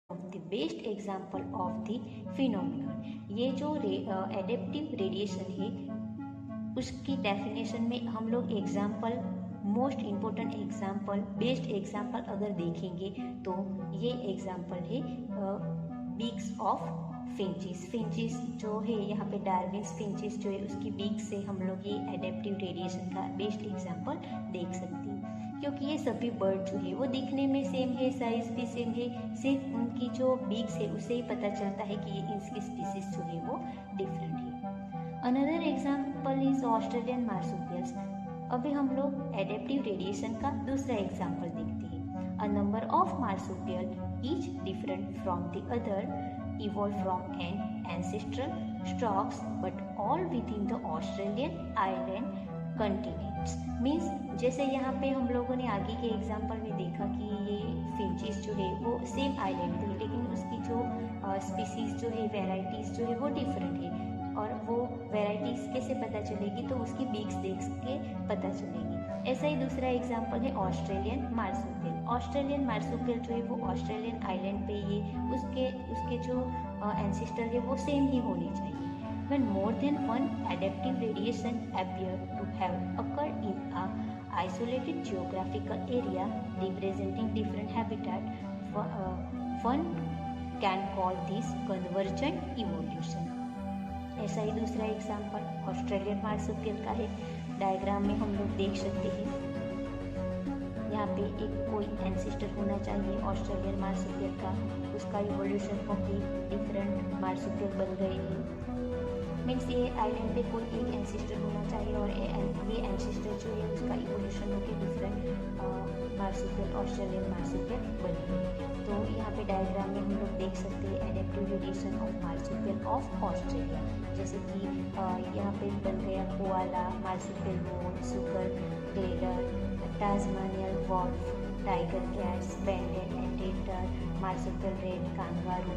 the best example of the phenomenon. ये जो adaptive radiation है उसकी डेफिनेशन में हम लोग example, most important example, best example अगर देखेंगे तो ये एग्जाम्पल है बीक्स ऑफ फिंचिस। फिंचिस जो है यहाँ पे डार्विन्स फिंचिस जो है उसकी बीक से हम लोग ये एडेप्टिव रेडिएशन का बेस्ट एग्जाम्पल देख सकते हैं, क्योंकि ये सभी बर्ड जो है वो दिखने में सेम है, साइज भी सेम है, सिर्फ उनकी जो बीक्स है उससे ही पता चलता है कि ये इनकी स्पीसीज जो है वो डिफरेंट है। Another example is Australian marsupials. अभी हम लोग एडेप्टिव रेडिएशन का दूसरा एग्जाम्पल देखते हैं। A number of marsupial each different from the other evolved from an ancestral stocks but all within the Australian island continents। Means जैसे यहाँ पे हम लोगों ने आगे के एग्जाम्पल में देखा कि ये फिंचिस जो है वो सेम आइलैंड पे है, लेकिन उसकी जो स्पीसीज जो है, वेराइटीज़ जो है वो डिफरेंट है, और वो वेराइटीज़ कैसे पता चलेगी, तो उसकी बीक्स देख के पता चलेगी। ऐसा ही दूसरा एग्जाम्पल है ऑस्ट्रेलियन मार्सुपियल। ऑस्ट्रेलियन मार्सुपियल जो है वो ऑस्ट्रेलियन आइलैंड पे ही, उसके जो एंसेस्टर है वो सेम ही होने चाहिए। When more than one adaptive radiation appear to have occurred in a isolated geographical area representing different habitat, one can call this convergent evolution। ऐसा ही दूसरा एग्जाम्पल ऑस्ट्रेलियन मार्सुपियल का है। डायग्राम में हम लोग देख सकते हैं यहाँ पे एक कोई एंसेस्टर होना चाहिए ऑस्ट्रेलियन मार्सुपियल का, उसका इवोल्यूशन होके डिफरेंट मार्सुपियल बन गए हैं। मीन्स ये आइलैंड पे कोई एक एंसेस्टर होना चाहिए और ये एंसेस्टर जो है उसका इवोल्यूशन होके डिफरेंट मार्सुपियल, ऑस्ट्रेलियन मार्सुपियल बन गए। तो यहाँ पे डायग्राम में हम लोग देख सकते हैं adaptive radiation of marsupial of Australia, जैसे कि यहाँ पे बन गया koala, marsupial vole, sugar glider, Tasmanian wolf, tiger cats, banded anteater, marsupial red kangaroo,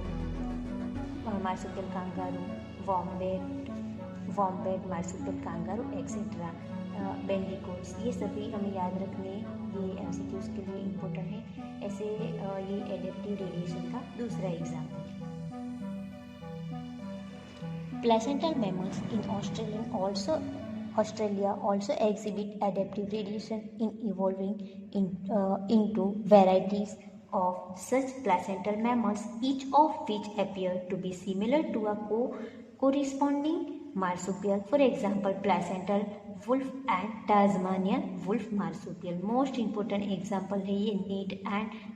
marsupial kangaroo, wombat, marsupial kangaroo etcetera, bandicoots. ये सभी हमें याद रखने, ये एमसीक्यूज के लिए इम्पोर्टेंट है। ऐसे ये एडेप्टिव रेडिएशन का दूसरा एग्जाम्पल है। Placental mammals in Australia also exhibit adaptive radiation in evolving into varieties of such placental mammals, each of which appear to be similar to a corresponding marsupial. For example, placental wolf and Tasmanian wolf marsupial। Most important example है ये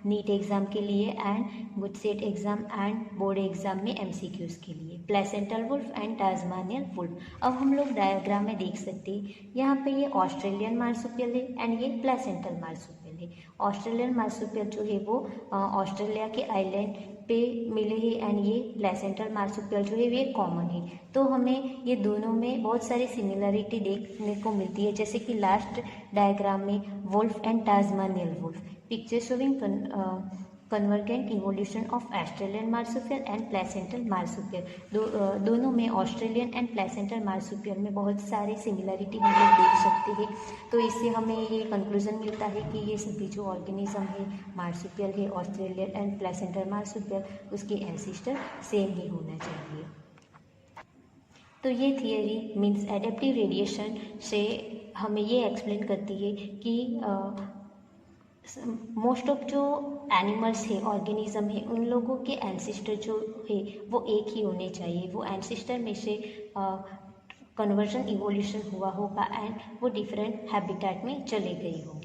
NEET exam के लिए and good set exam and board exam में MCQs के लिए। Placental wolf and Tasmanian wolf. अब हम लोग डायग्राम में देख सकते हैं यहाँ पे ये ऑस्ट्रेलियन मार्सुपियल है एंड ये प्लेसेंटल मार्सुपियल है। ऑस्ट्रेलियन मार्सुपियल जो है वो ऑस्ट्रेलिया के आइलैंड पे मिले हैं एंड ये प्लेसेंटल मार्सुपियल जो है ये कॉमन है। तो हमें ये दोनों में बहुत सारी सिमिलरिटी देखने को मिलती है, जैसे कि लास्ट डायग्राम में wolf and Tasmanian wolf, picture showing convergent evolution of Australian marsupial and placental marsupial. दोनों में ऑस्ट्रेलियन एंड प्लेसेंटल मार्सुपियल में बहुत सारी सिमिलरिटी हम लोग देख सकते हैं। तो इससे हमें ये कंक्लूजन मिलता है कि ये सभी जो ऑर्गेनिज्म है, मार्सुपियल है, ऑस्ट्रेलियन एंड प्लेसेंटल मार्सुपियल, उसके एंसेस्टर सेम ही होना चाहिए। तो ये थियरी मीन्स एडेप्टिव रेडिएशन से हमें ये एक्सप्लेन करती है कि मोस्ट ऑफ जो एनिमल्स है, ऑर्गेनिज्म है, उन लोगों के एंसेस्टर जो है वो एक ही होने चाहिए। वो एंसेस्टर में से कन्वर्जन इवोल्यूशन हुआ होगा एंड वो डिफरेंट हैबिटेट में चले गए होंगे।